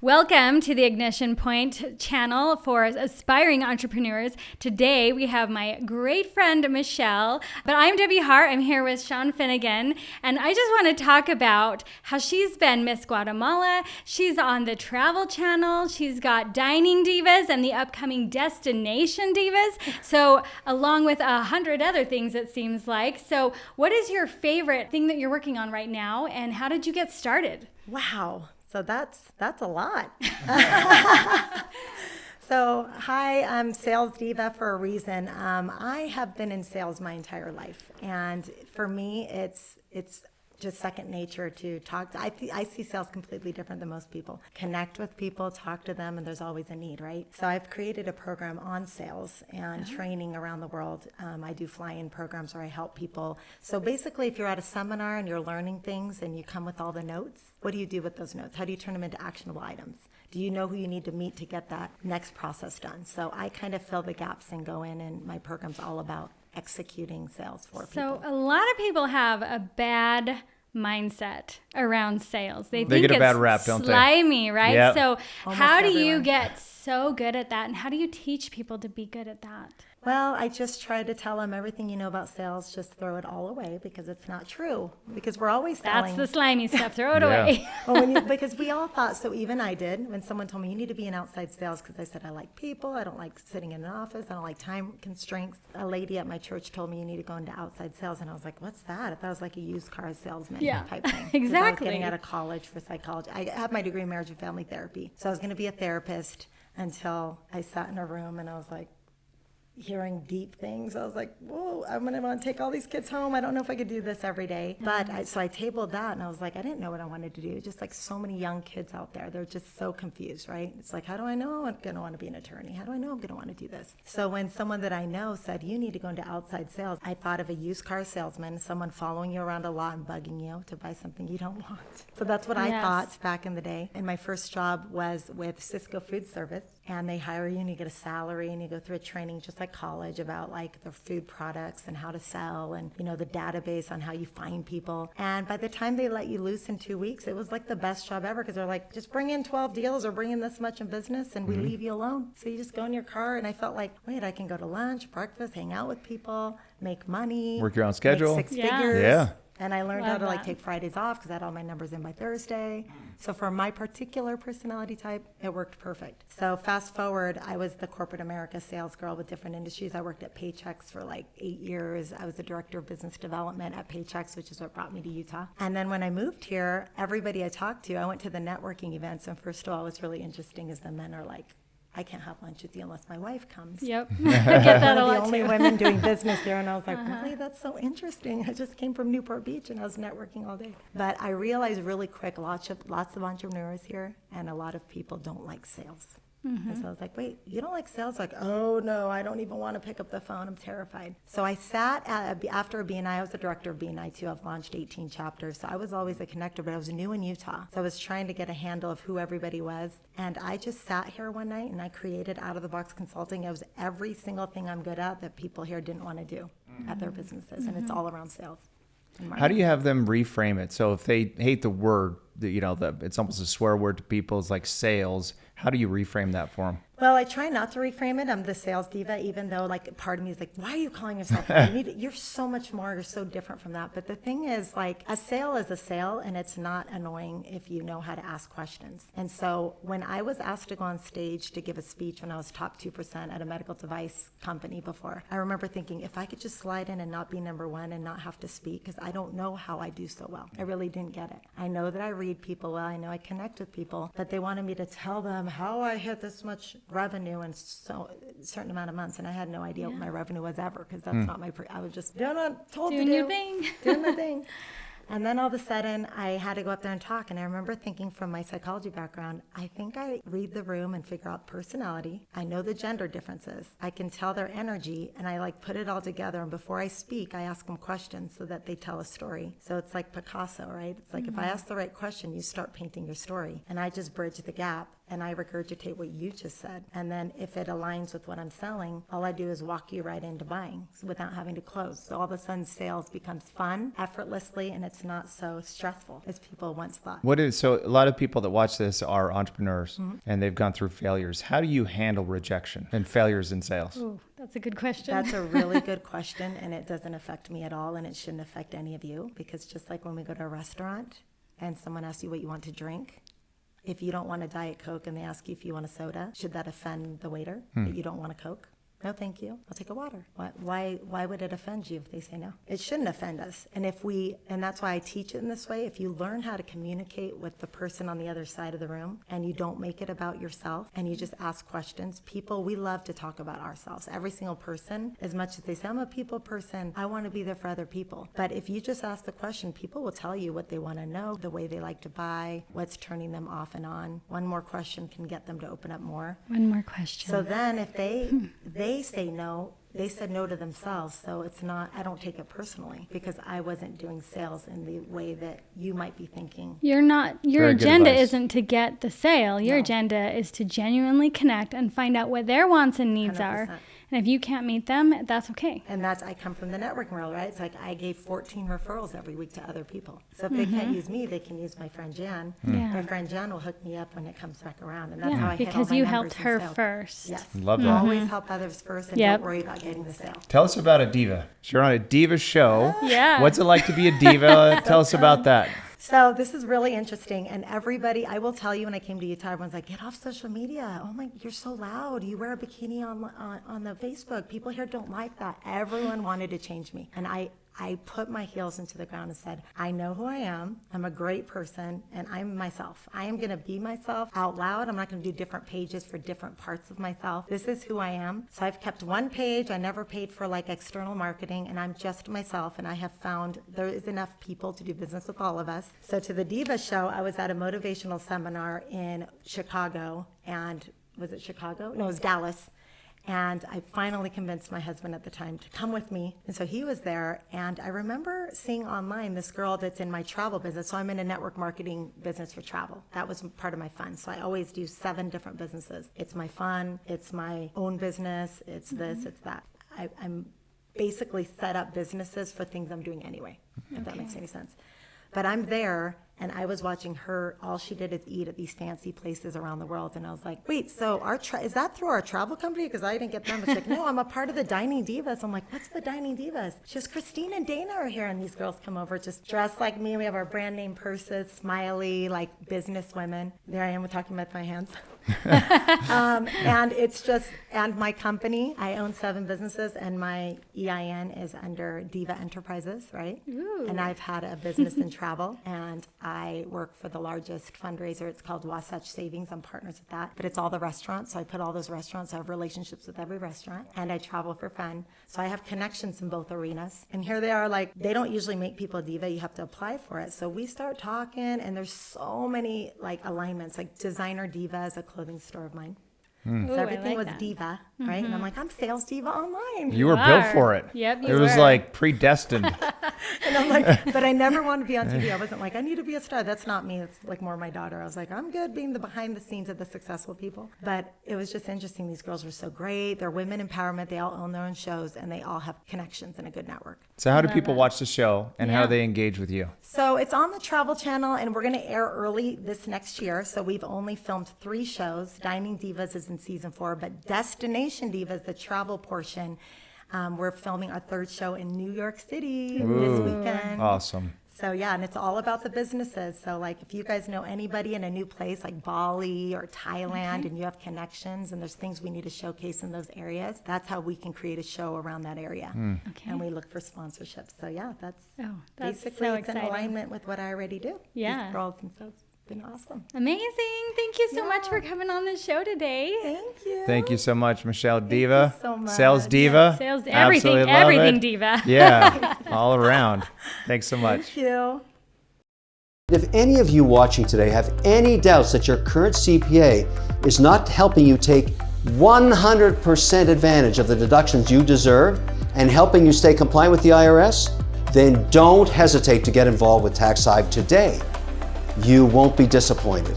Welcome to the Ignition Point channel for aspiring entrepreneurs. Today we have my great friend Michelle, but I'm Debbie Hart. I'm here with Sean Finnegan, and I just want to talk about how she's been Miss Guatemala. She's on the Travel Channel. She's got Dining Divas and the upcoming Destination Divas. So along with 100 other things, it seems like. So what is your favorite thing that you're working on right now, and how did you get started? Wow. So that's a lot. So hi, I'm Sales Diva for a reason. I have been in sales my entire life, and for me, it's just second nature to talk. I see sales completely different than most people. Connect with people, talk to them, and there's always a need, right? So I've created a program on sales and training around the world. I do fly-in programs where I help people. So basically, if you're at a seminar and you're learning things and you come with all the notes, what do you do with those notes? How do you turn them into actionable items? Do you know who you need to meet to get that next process done? So I kind of fill the gaps and go in, and my program's all about executing sales for people. So a lot of people have a bad mindset around sales. They They think get a bad it's rap, don't they? slimy, right? Yep. So Almost how do you everyone. get so good at that, and how do you teach people to be good at that? Well, I just try to tell them everything you know about sales, just throw it all away because it's not true. Because we're always That's selling. the slimy stuff. Throw it Yeah. away. Well, because we all thought, so even I did, when someone told me you need to be in outside sales, because I said I like people, I don't like sitting in an office, I don't like time constraints. A lady at my church told me you need to go into outside sales, and I was like, what's that? I thought it was like a used car salesman type thing. 'Cause Exactly. I was getting out of college for psychology. I have my degree in marriage and family therapy, so I was going to be a therapist until I sat in a room and I was like, hearing deep things. I was like, whoa, I'm going to want to take all these kids home. I don't know if I could do this every day. But so I tabled that, and I was like, I didn't know what I wanted to do. Just like so many young kids out there, they're just so confused, right? It's like, how do I know I'm going to want to be an attorney? How do I know I'm going to want to do this? So when someone that I know said, you need to go into outside sales, I thought of a used car salesman, someone following you around a lot and bugging you to buy something you don't want. So that's what I Yes. thought back in the day. And my first job was with Cisco Food Service. And they hire you and you get a salary and you go through a training just like college about like the food products and how to sell and, you know, the database on how you find people. And by the time they let you loose in 2 weeks, it was like the best job ever because they're like, just bring in 12 deals or bring in this much in business and we leave you alone. So you just go in your car, and I felt like, wait, I can go to lunch, breakfast, hang out with people, make money. Work your own schedule. Make 6 Yeah. figures. Yeah. And I learned how Love to like that. take Fridays off because I had all my numbers in by Thursday. So for my particular personality type, it worked perfect. So fast forward, I was the corporate America sales girl with different industries. I worked at Paychex for like 8 years. I was the director of business development at Paychex, which is what brought me to Utah. And then when I moved here, everybody I talked to, I went to the networking events. And first of all, what's really interesting is the men are like, I can't have lunch with you unless my wife comes. Yep. I get that a One of lot the only too. women doing business there, and I was like, really? That's so interesting. I just came from Newport Beach, and I was networking all day. But I realized really quick, lots of entrepreneurs here, and a lot of people don't like sales. And so I was like, wait, you don't like sales? Like, oh no, I don't even want to pick up the phone. I'm terrified. So I sat after a BNI. I was the director of BNI too. I've launched 18 chapters. So I was always a connector, but I was new in Utah. So I was trying to get a handle of who everybody was. And I just sat here one night and I created out of the box consulting. It was every single thing I'm good at that people here didn't want to do at their businesses. And it's all around sales. and How do you have them reframe it? So if they hate the word, it's almost a swear word to people, it's like sales. How do you reframe that for them? Well, I try not to reframe it. I'm the sales diva, even though like part of me is like, why are you calling yourself that? You're so much more. You're so different from that. But the thing is, like, a sale is a sale, and it's not annoying if you know how to ask questions. And so when I was asked to go on stage to give a speech when I was top 2% at a medical device company before, I remember thinking, if I could just slide in and not be number one and not have to speak, because I don't know how I do so well. I really didn't get it. I know that I read people well. I know I connect with people, but they wanted me to tell them how I hit this much revenue in so a certain amount of months, and I had no idea what my revenue was ever, because that's not my. I was just doing Your thing. doing my thing. And then all of a sudden, I had to go up there and talk. And I remember thinking, from my psychology background, I think I read the room and figure out personality. I know the gender differences. I can tell their energy, and I like put it all together. And before I speak, I ask them questions so that they tell a story. So it's like Picasso, right? It's like if I ask the right question, you start painting your story. And I just bridge the gap. and I regurgitate what you just said. And then if it aligns with what I'm selling, all I do is walk you right into buying without having to close. So all of a sudden sales becomes fun, effortlessly, and it's not so stressful as people once thought. So a lot of people that watch this are entrepreneurs and they've gone through failures. How do you handle rejection and failures in sales? Ooh, that's a good question. That's a really good question, and it doesn't affect me at all, and it shouldn't affect any of you, because just like when we go to a restaurant and someone asks you what you want to drink, if you don't want a Diet Coke and they ask you if you want a soda, should that offend the waiter that you don't want a Coke? No, thank you. I'll take a water. Why would it offend you if they say no? It shouldn't offend us. And that's why I teach it in this way. If you learn how to communicate with the person on the other side of the room and you don't make it about yourself and you just ask questions, we love to talk about ourselves. Every single person, as much as they say, I'm a people person, I want to be there for other people. But if you just ask the question, people will tell you what they want to know, the way they like to buy, what's turning them off and on. One more question can get them to open up more. One more question. So then if they say no, they said no to themselves. So it's not, I don't take it personally, because I wasn't doing sales in the way that you might be thinking. Your Very good agenda advice. isn't to get the sale. Your No. agenda is to genuinely connect and find out what their wants and needs are. 100%. And if you can't meet them, that's okay. And I come from the networking world, right? It's like I gave 14 referrals every week to other people. So if they can't use me, they can use my friend Jan. Yeah. My friend Jan will hook me up when it comes back around. And that's how Yeah, I hit all because my you numbers helped in her sales. first. Yes. Love that. Always help others first and Yep. don't worry about getting the sale. Tell us about a diva. You're on a diva show. Yeah. What's it like to be a diva? Tell us about that. So this is really interesting, and everybody, I will tell you, when I came to Utah, everyone's like, get off social media. Oh my, you're so loud. You wear a bikini on the Facebook. People here don't like that. Everyone wanted to change me. And I put my heels into the ground and said, I know who I am. I'm a great person, and I'm myself. I am going to be myself out loud. I'm not going to do different pages for different parts of myself. This is who I am. So I've kept one page. I never paid for external marketing, and I'm just myself. And I have found there is enough people to do business with all of us. So to the Diva show, I was at a motivational seminar in Chicago, and was it Chicago? No, it was Dallas. And I finally convinced my husband at the time to come with me. And so he was there. And I remember seeing online this girl that's in my travel business. So I'm in a network marketing business for travel. That was part of my fun. So I always do 7 different businesses. It's my fun. It's my own business. It's this, it's that. I'm basically set up businesses for things I'm doing anyway, if that makes any sense. But I'm there, and I was watching her. All she did is eat at these fancy places around the world. And I was like, wait, so is that through our travel company? Because I didn't get them. She's like, no, I'm a part of the Dining Divas. I'm like, what's the Dining Divas? She goes, Christine and Dana are here. And these girls come over just dressed like me. We have our brand name purses, smiley, like business women. There I am talking with my hands. And it's just, and my company, I own 7 businesses, and my EIN is under Diva Enterprises, right? Ooh. And I've had a business in travel, and I work for the largest fundraiser. It's called Wasatch Savings. I'm partners with that, but it's all the restaurants. So I put all those restaurants. I have relationships with every restaurant, and I travel for fun. So I have connections in both arenas. And here they are, they don't usually make people a diva. You have to apply for it. So we start talking, and there's so many alignments, Designer Diva is a clothing store of mine. Ooh, So everything I like was that. Diva, right? And I'm like, I'm Sales Diva online. You were You built are. for it. Yep, It you was were. predestined. And I'm like, but I never wanted to be on TV. I wasn't like, I need to be a star. That's not me. It's more my daughter. I was like, I'm good being the behind the scenes of the successful people. But it was just interesting. These girls were so great. They're women empowerment. They all own their own shows, and they all have connections and a good network. So how do people watch the show, and how Yeah. do they engage with you? So it's on the Travel Channel, and we're going to air early this next year. So we've only filmed 3 shows. Dining Divas is in season 4, but Destination Divas, the travel portion, we're filming our 3rd show in New York City this weekend. Awesome. So yeah, and it's all about the businesses. So if you guys know anybody in a new place like Bali or Thailand, and you have connections and there's things we need to showcase in those areas, that's how we can create a show around that area. Okay. And we look for sponsorships. So yeah, that's That's basically so it's in exciting. alignment with what I already do. Yeah. These girls, and so it's been awesome. Amazing. Thank you so much Yeah. for coming on the show today. Thank you. Thank you so much, Michelle Diva. so much. Sales Diva. Sales, Absolutely love everything it. diva. Yeah, all around. Thanks so much. Thank you. If any of you watching today have any doubts that your current CPA is not helping you take 100% advantage of the deductions you deserve and helping you stay compliant with the IRS, then don't hesitate to get involved with TaxHive today. You won't be disappointed.